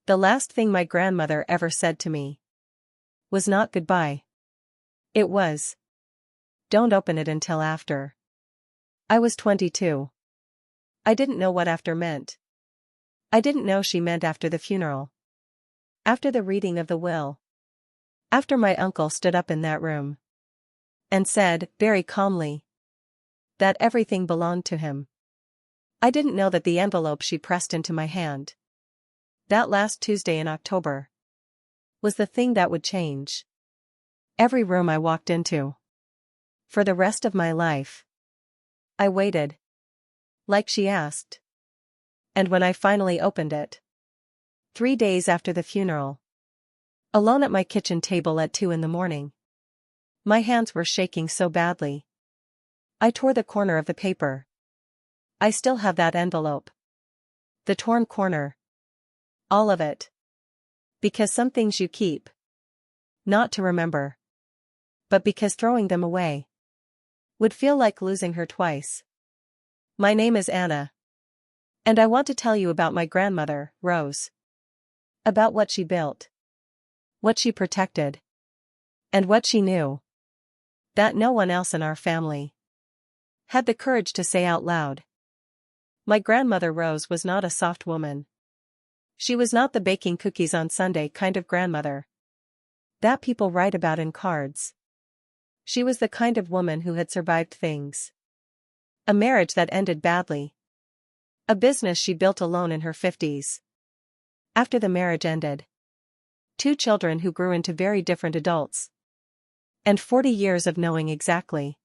The last thing my grandmother ever said to me was not goodbye. It was, "Don't open it until after." I was 22. I didn't know what after meant. I didn't know she meant after the funeral. After the reading of the will. After my uncle stood up in that room and said, very calmly, that everything belonged to him. I didn't know that the envelope she pressed into my hand that last Tuesday in October was the thing that would change every room I walked into. For the rest of my life. I waited. Like she asked. And when I finally opened it, 3 days after the funeral, alone at my kitchen table at 2 in the morning, my hands were shaking so badly. I tore the corner of the paper. I still have that envelope. The torn corner. All of it. Because some things you keep. Not to remember. But because throwing them away would feel like losing her twice. My name is Anna. And I want to tell you about my grandmother, Rose. About what she built. What she protected. And what she knew. That no one else in our family had the courage to say out loud. My grandmother Rose was not a soft woman. She was not the baking cookies on Sunday kind of grandmother that people write about in cards. She was the kind of woman who had survived things. A marriage that ended badly. A business she built alone in her 50s. After the marriage ended. 2 children who grew into very different adults. And 40 years of knowing exactly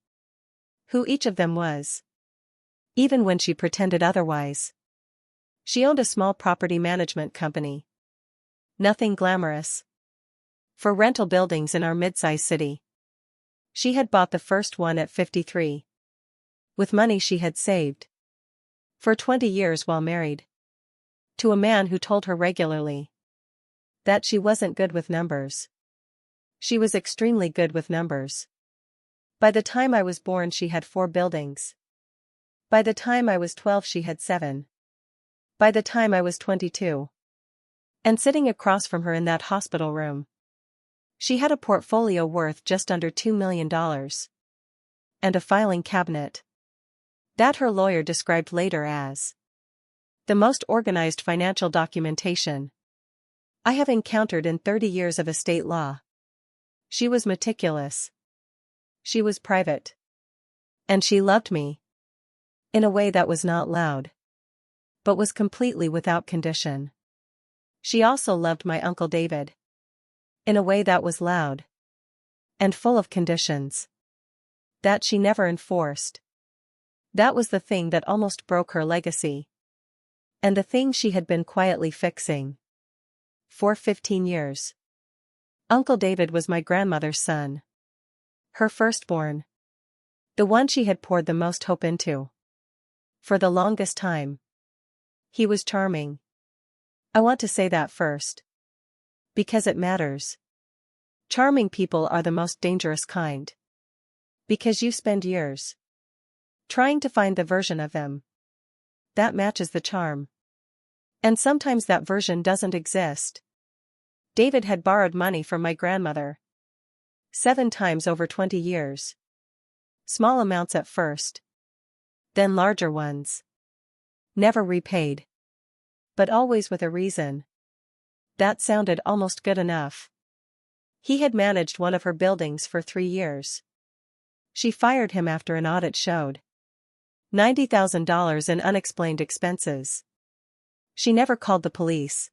who each of them was. Even when she pretended otherwise. She owned a small property management company. Nothing glamorous. For rental buildings in our mid-sized city. She had bought the first one at 53. With money she had saved. For 20 years while married. To a man who told her regularly that she wasn't good with numbers. She was extremely good with numbers. By the time I was born she had 4 buildings. By the time I was 12 she had 7. By the time I was 22. And sitting across from her in that hospital room. She had a portfolio worth just under $2 million. And a filing cabinet. That her lawyer described later as the most organized financial documentation I have encountered in 30 years of estate law. She was meticulous. She was private. And she loved me. In a way that was not loud. But was completely without condition. She also loved my Uncle David. In a way that was loud. And full of conditions. That she never enforced. That was the thing that almost broke her legacy. And the thing she had been quietly fixing. For 15 years. Uncle David was my grandmother's son. Her firstborn. The one she had poured the most hope into. For the longest time. He was charming. I want to say that first. Because it matters. Charming people are the most dangerous kind. Because you spend years trying to find the version of them that matches the charm. And sometimes that version doesn't exist. David had borrowed money from my grandmother 7 times over 20 years. Small amounts at first. Then larger ones. Never repaid. But always with a reason. That sounded almost good enough. He had managed one of her buildings for 3 years. She fired him after an audit showed $90,000 in unexplained expenses. She never called the police.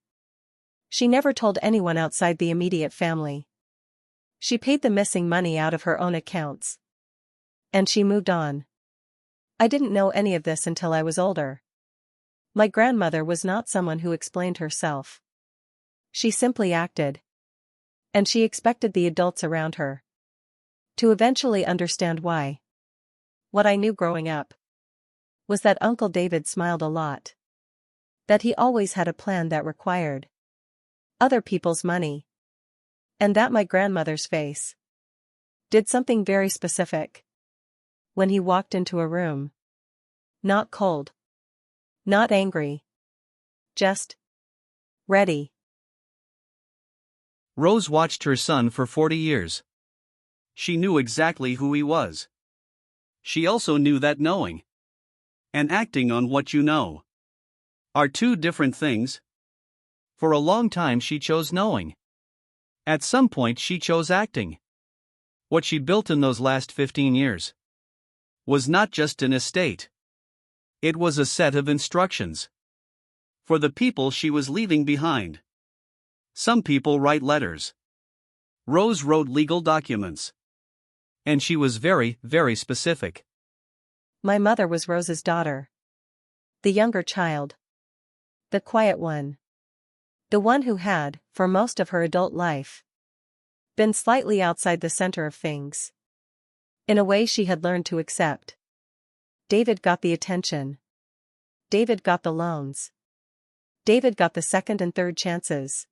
She never told anyone outside the immediate family. She paid the missing money out of her own accounts. And she moved on. I didn't know any of this until I was older. My grandmother was not someone who explained herself. She simply acted. And she expected the adults around her to eventually understand why. What I knew growing up was that Uncle David smiled a lot. That he always had a plan that required other people's money. And that my grandmother's face did something very specific. When he walked into a room. Not cold. Not angry. Just ready. Rose watched her son for 40 years. She knew exactly who he was. She also knew that knowing and acting on what you know are two different things. For a long time she chose knowing. At some point she chose acting. What she built in those last 15 years was not just an estate. It was a set of instructions for the people she was leaving behind. Some people write letters. Rose wrote legal documents. And she was very, very specific. My mother was Rose's daughter. The younger child. The quiet one. The one who had, for most of her adult life, been slightly outside the center of things. In a way she had learned to accept. David got the attention. David got the loans. David got the second and third chances.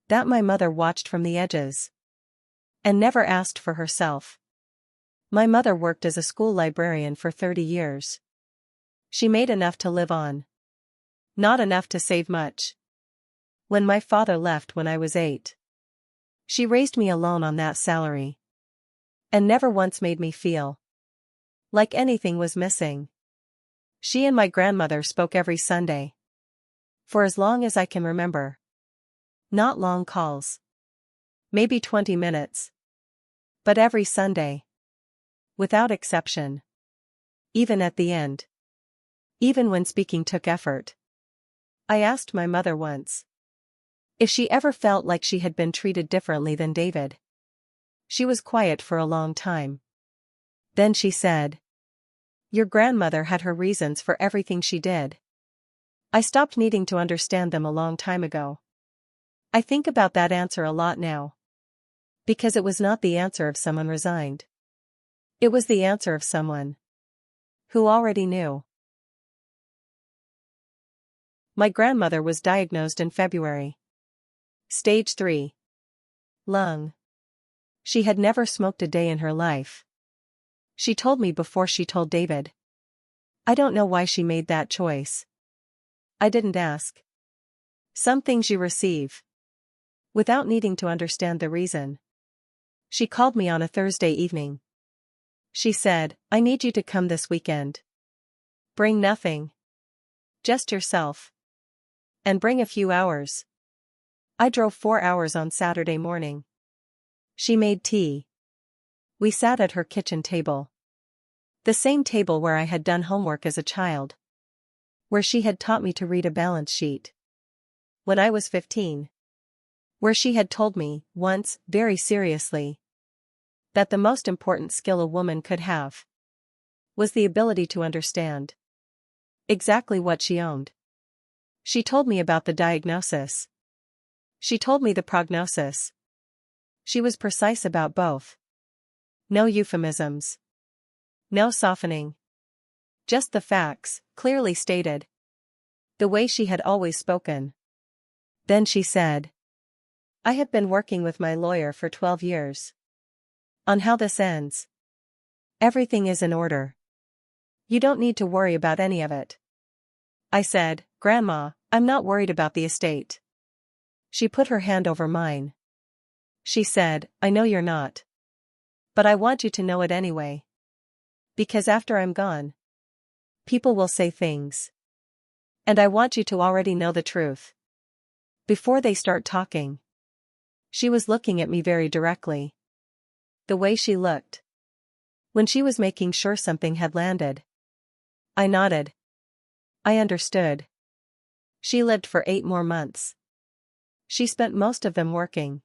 That my mother watched from the edges. And never asked for herself. My mother worked as a school librarian for 30 years. She made enough to live on. Not enough to save much. When my father left when I was 8. She raised me alone on that salary. And never once made me feel like anything was missing. She and my grandmother spoke every Sunday. For as long as I can remember. Not long calls. Maybe 20 minutes. But every Sunday. Without exception. Even at the end. Even when speaking took effort. I asked my mother once if she ever felt like she had been treated differently than David. She was quiet for a long time. Then she said, "Your grandmother had her reasons for everything she did. I stopped needing to understand them a long time ago." I think about that answer a lot now. Because it was not the answer of someone resigned. It was the answer of someone who already knew. My grandmother was diagnosed in February. Stage 3. Lung. She had never smoked a day in her life. She told me before she told David. I don't know why she made that choice. I didn't ask. Some things you receive without needing to understand the reason. She called me on a Thursday evening. She said, "I need you to come this weekend. Bring nothing. Just yourself. And bring a few hours." I drove 4 hours on Saturday morning. She made tea. We sat at her kitchen table. The same table where I had done homework as a child. Where she had taught me to read a balance sheet. When I was 15. Where she had told me, once, very seriously, that the most important skill a woman could have was the ability to understand exactly what she owned. She told me about the diagnosis. She told me the prognosis. She was precise about both. No euphemisms. No softening. Just the facts, clearly stated. The way she had always spoken. Then she said, "I have been working with my lawyer for 12 years. On how this ends. Everything is in order. You don't need to worry about any of it." I said, "Grandma, I'm not worried about the estate." She put her hand over mine. She said, "I know you're not. But I want you to know it anyway. Because after I'm gone, people will say things. And I want you to already know the truth. Before they start talking." She was looking at me very directly. The way she looked. When she was making sure something had landed. I nodded. I understood. She lived for 8 more months. She spent most of them working.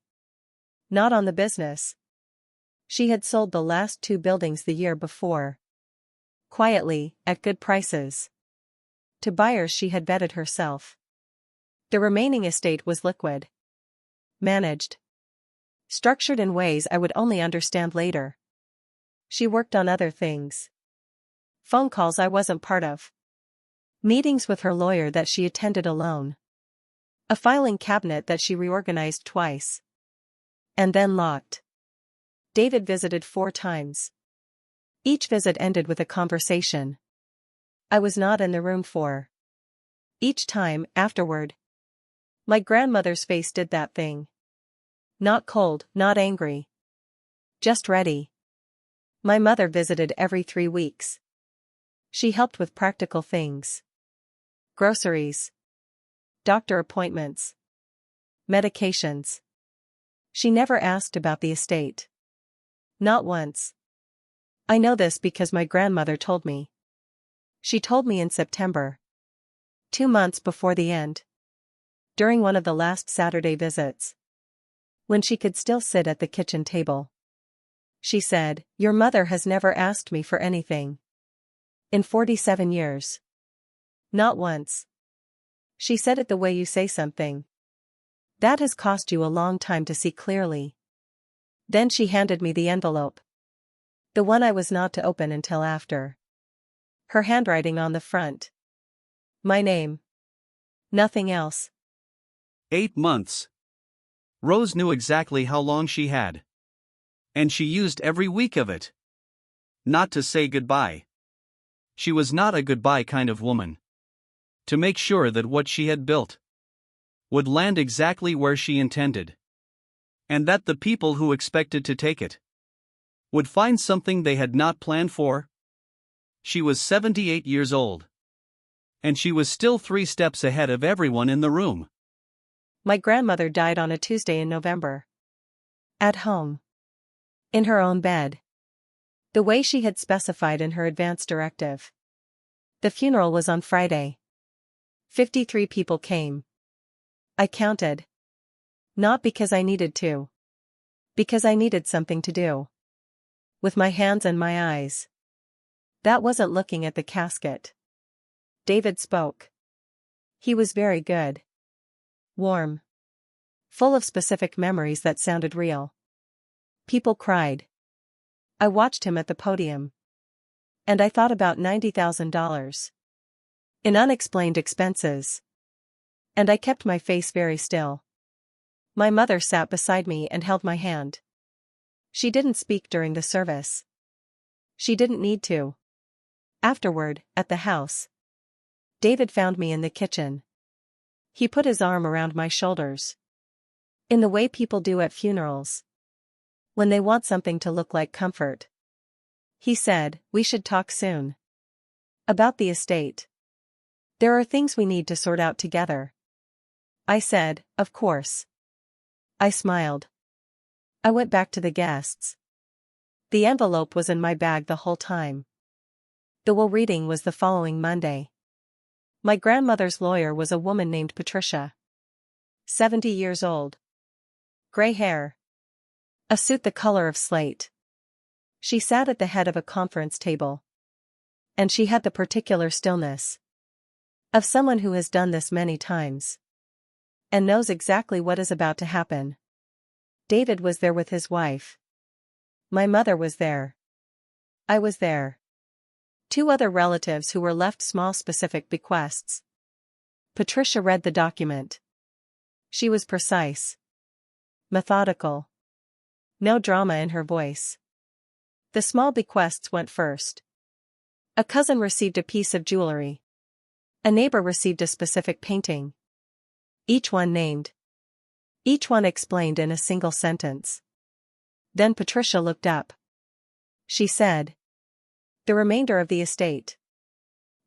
Not on the business. She had sold the last 2 buildings the year before. Quietly, at good prices. To buyers she had vetted herself. The remaining estate was liquid. Managed. Structured in ways I would only understand later. She worked on other things. Phone calls I wasn't part of. Meetings with her lawyer that she attended alone. A filing cabinet that she reorganized twice. And then locked. David visited 4 times. Each visit ended with a conversation. I was not in the room for. Each time, afterward. My grandmother's face did that thing. Not cold, not angry. Just ready. My mother visited every 3 weeks. She helped with practical things. Groceries. Doctor appointments. Medications. She never asked about the estate. Not once. I know this because my grandmother told me. She told me in September. 2 months before the end. During one of the last Saturday visits. When she could still sit at the kitchen table. She said, "Your mother has never asked me for anything. In 47 years. Not once. She said it the way you say something. That has cost you a long time to see clearly." Then she handed me the envelope. The one I was not to open until after. Her handwriting on the front. My name. Nothing else. 8 months. Rose knew exactly how long she had. And she used every week of it. Not to say goodbye. She was not a goodbye kind of woman. To make sure that what she had built would land exactly where she intended. And that the people who expected to take it would find something they had not planned for. She was 78 years old. And she was still 3 steps ahead of everyone in the room. My grandmother died on a Tuesday in November. At home. In her own bed. The way she had specified in her advance directive. The funeral was on Friday. 53 people came. I counted. Not because I needed to. Because I needed something to do. With my hands and my eyes. That wasn't looking at the casket. David spoke. He was very good. Warm. Full of specific memories that sounded real. People cried. I watched him at the podium. And I thought about $90,000. In unexplained expenses. And I kept my face very still. My mother sat beside me and held my hand. She didn't speak during the service. She didn't need to. Afterward, at the house. David found me in the kitchen. He put his arm around my shoulders. In the way people do at funerals. When they want something to look like comfort. He said, "We should talk soon. About the estate. There are things we need to sort out together." I said, "Of course." I smiled. I went back to the guests. The envelope was in my bag the whole time. The will reading was the following Monday. My grandmother's lawyer was a woman named Patricia. 70 years old. Gray hair. A suit the color of slate. She sat at the head of a conference table. And she had the particular stillness of someone who has done this many times. And knows exactly what is about to happen. David was there with his wife. My mother was there. I was there. 2 other relatives who were left small specific bequests. Patricia read the document. She was precise. Methodical. No drama in her voice. The small bequests went first. A cousin received a piece of jewelry. A neighbor received a specific painting. Each one named. Each one explained in a single sentence. Then Patricia looked up. She said, "The remainder of the estate.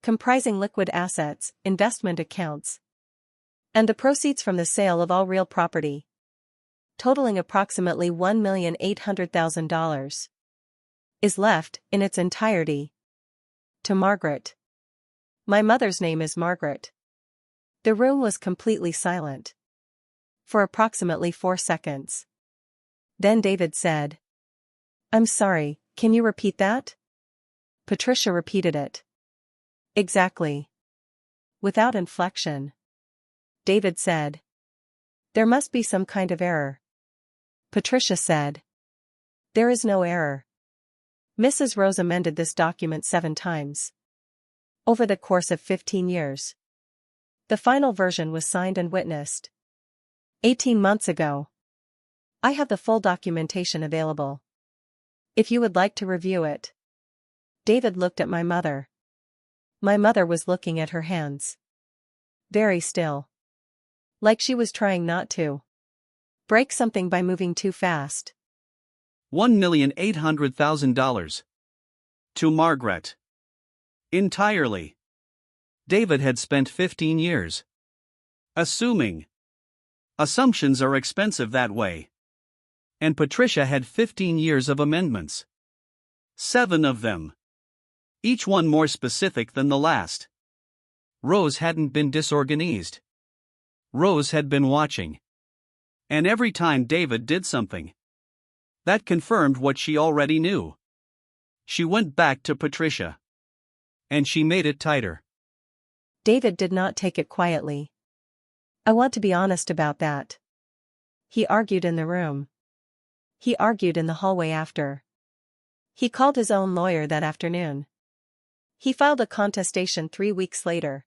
Comprising liquid assets, investment accounts. And the proceeds from the sale of all real property. Totaling approximately $1,800,000. Is left, in its entirety. To Margaret. My mother's name is Margaret." The room was completely silent. For approximately 4 seconds. Then David said, "I'm sorry, can you repeat that?" Patricia repeated it. Exactly. Without inflection. David said, "There must be some kind of error." Patricia said, "There is no error. Mrs. Rose amended this document 7 times. Over the course of 15 years. The final version was signed and witnessed 18 months ago. I have the full documentation available. If you would like to review it." David looked at my mother. My mother was looking at her hands. Very still. Like she was trying not to Break something by moving too fast. $1,800,000. To Margaret. Entirely. David had spent 15 years. Assuming. Assumptions are expensive that way. And Patricia had 15 years of amendments. 7 of them. Each one more specific than the last. Rose hadn't been disorganized. Rose had been watching. And every time David did something, that confirmed what she already knew. She went back to Patricia. And she made it tighter. David did not take it quietly. I want to be honest about that. He argued in the room. He argued in the hallway after. He called his own lawyer that afternoon. He filed a contestation 3 weeks later,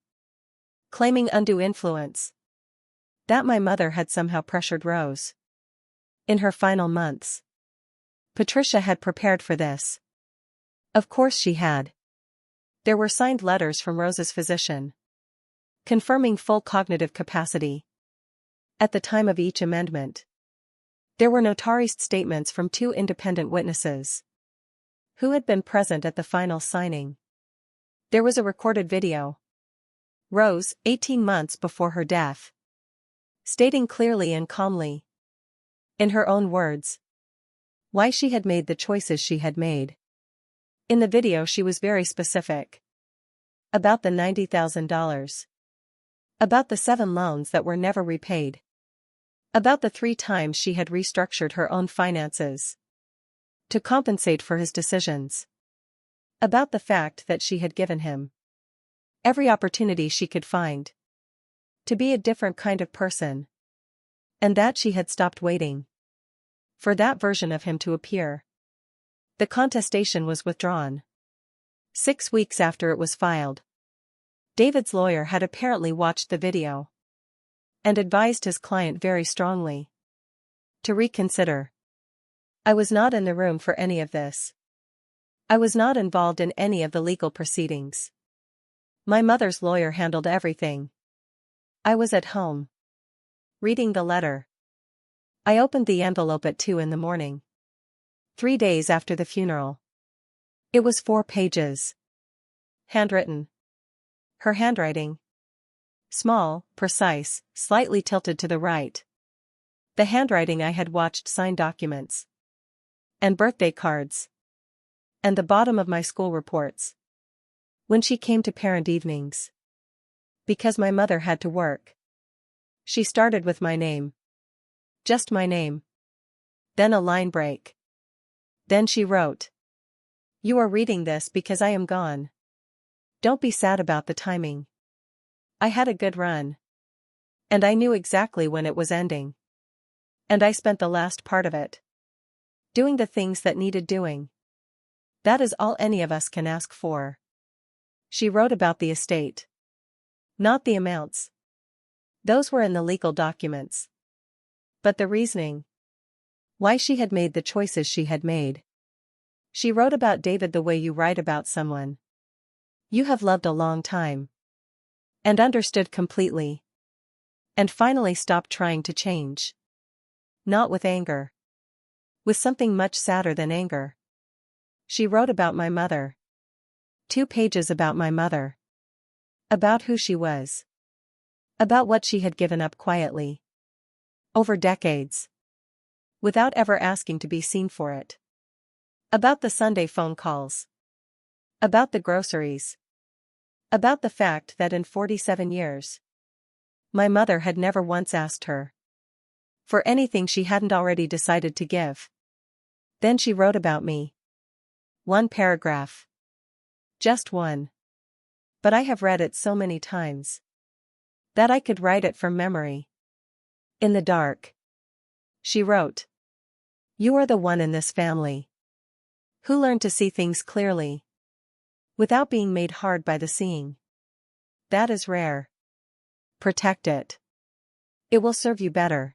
claiming undue influence. That my mother had somehow pressured Rose. In her final months. Patricia had prepared for this. Of course she had. There were signed letters from Rose's physician, confirming full cognitive capacity. At the time of each amendment, there were notarized statements from 2 independent witnesses who had been present at the final signing. There was a recorded video. Rose, 18 months before her death, stating clearly and calmly, in her own words, why she had made the choices she had made. In the video she was very specific. About the $90,000. About the 7 loans that were never repaid. About the 3 times she had restructured her own finances to compensate for his decisions. About the fact that she had given him every opportunity she could find to be a different kind of person. And that she had stopped waiting for that version of him to appear. The contestation was withdrawn 6 weeks after it was filed. David's lawyer had apparently watched the video and advised his client very strongly to reconsider. I was not in the room for any of this. I was not involved in any of the legal proceedings. My mother's lawyer handled everything. I was at home, reading the letter. I opened the envelope at 2 in the morning. 3 days after the funeral. It was 4 pages. Handwritten. Her handwriting. Small, precise, slightly tilted to the right. The handwriting I had watched sign documents. And birthday cards. And the bottom of my school reports. When she came to parent evenings. Because my mother had to work. She started with my name. Just my name. Then a line break. Then she wrote. You are reading this because I am gone. Don't be sad about the timing. I had a good run. And I knew exactly when it was ending. And I spent the last part of it doing the things that needed doing. That is all any of us can ask for. She wrote about the estate. Not the amounts. Those were in the legal documents. But the reasoning. Why she had made the choices she had made. She wrote about David the way you write about someone you have loved a long time. And understood completely. And finally stopped trying to change. Not with anger. With something much sadder than anger. She wrote about my mother. 2 pages about my mother. About who she was. About what she had given up quietly. Over decades. Without ever asking to be seen for it. About the Sunday phone calls. About the groceries. About the fact that in 47 years, my mother had never once asked her for anything she hadn't already decided to give. Then she wrote about me. 1 paragraph. Just 1. But I have read it so many times that I could write it from memory. In the dark. She wrote. You are the one in this family who learned to see things clearly without being made hard by the seeing. That is rare. Protect it. It will serve you better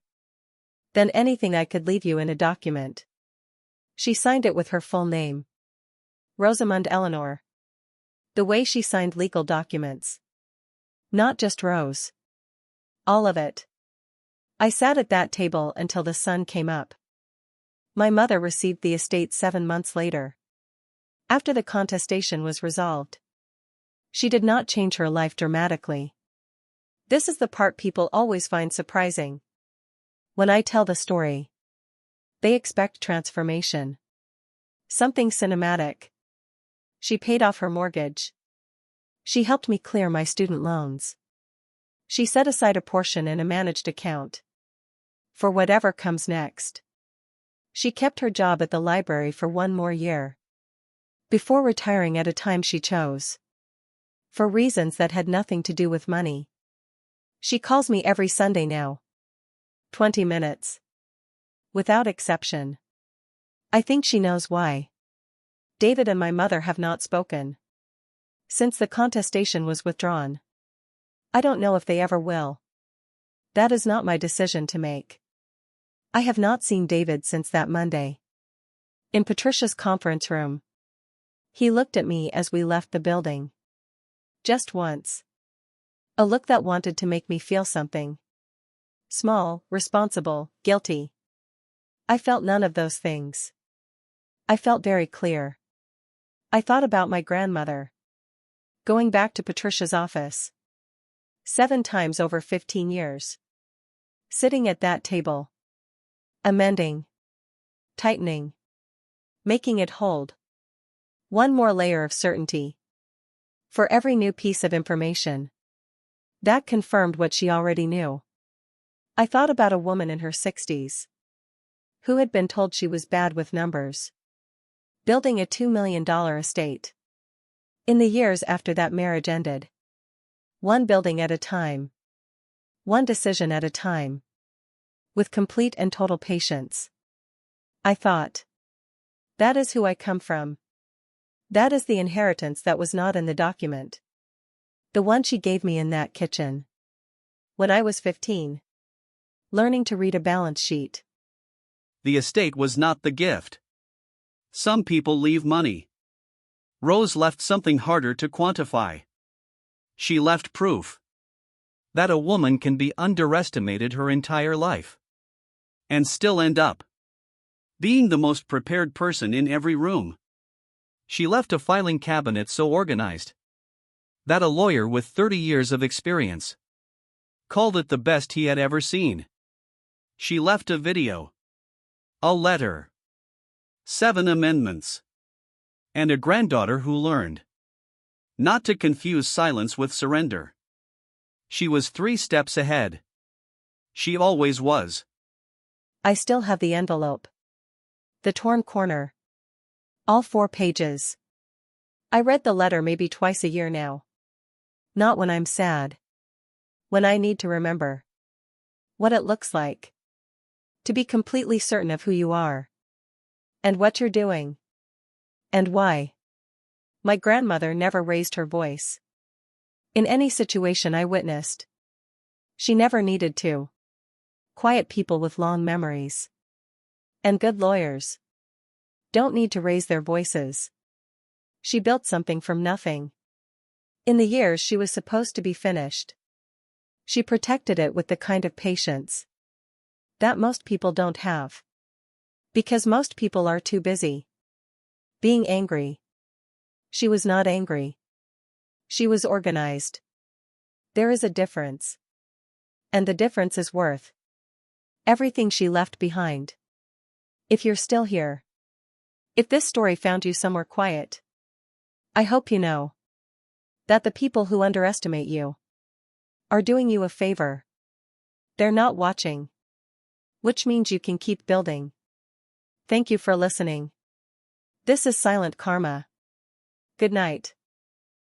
than anything I could leave you in a document. She signed it with her full name. Rosamund Eleanor. The way she signed legal documents. Not just Rose. All of it. I sat at that table until the sun came up. My mother received the estate 7 months later. After the contestation was resolved. She did not change her life dramatically. This is the part people always find surprising. When I tell the story, they expect transformation. Something cinematic. She paid off her mortgage. She helped me clear my student loans. She set aside a portion in a managed account for whatever comes next. She kept her job at the library for 1 more year before retiring at a time she chose. For reasons that had nothing to do with money. She calls me every Sunday now. 20 minutes. Without exception. I think she knows why. David and my mother have not spoken since the contestation was withdrawn. I don't know if they ever will. That is not my decision to make. I have not seen David since that Monday. In Patricia's conference room. He looked at me as we left the building. Just once. A look that wanted to make me feel something. Small, responsible, guilty. I felt none of those things. I felt very clear. I thought about my grandmother. Going back to Patricia's office. 7 times over 15 years. Sitting at that table. Amending. Tightening. Making it hold. One more layer of certainty. For every new piece of information. That confirmed what she already knew. I thought about a woman in her 60s. Who had been told she was bad with numbers. Building a $2 million estate. In the years after that marriage ended. One building at a time. One decision at a time. With complete and total patience. I thought. That is who I come from. That is the inheritance that was not in the document. The one she gave me in that kitchen. When I was 15. Learning to read a balance sheet. The estate was not the gift. Some people leave money. Rose left something harder to quantify. She left proof that a woman can be underestimated her entire life and still end up being the most prepared person in every room. She left a filing cabinet so organized that a lawyer with 30 years of experience called it the best he had ever seen. She left a video, a letter, 7 amendments, and a granddaughter who learned not to confuse silence with surrender. She was 3 steps ahead. She always was. I still have the envelope. The torn corner. All 4 pages. I read the letter maybe twice a year now. Not when I'm sad. When I need to remember what it looks like. To be completely certain of who you are. And what you're doing. And why. My grandmother never raised her voice. In any situation I witnessed. She never needed to. Quiet people with long memories. And good lawyers. Don't need to raise their voices. She built something from nothing. In the years she was supposed to be finished. She protected it with the kind of patience that most people don't have. Because most people are too busy being angry. She was not angry. She was organized. There is a difference. And the difference is worth everything she left behind. If you're still here. If this story found you somewhere quiet. I hope you know that the people who underestimate you are doing you a favor. They're not watching. Which means you can keep building. Thank you for listening. This is Silent Karma. Good night.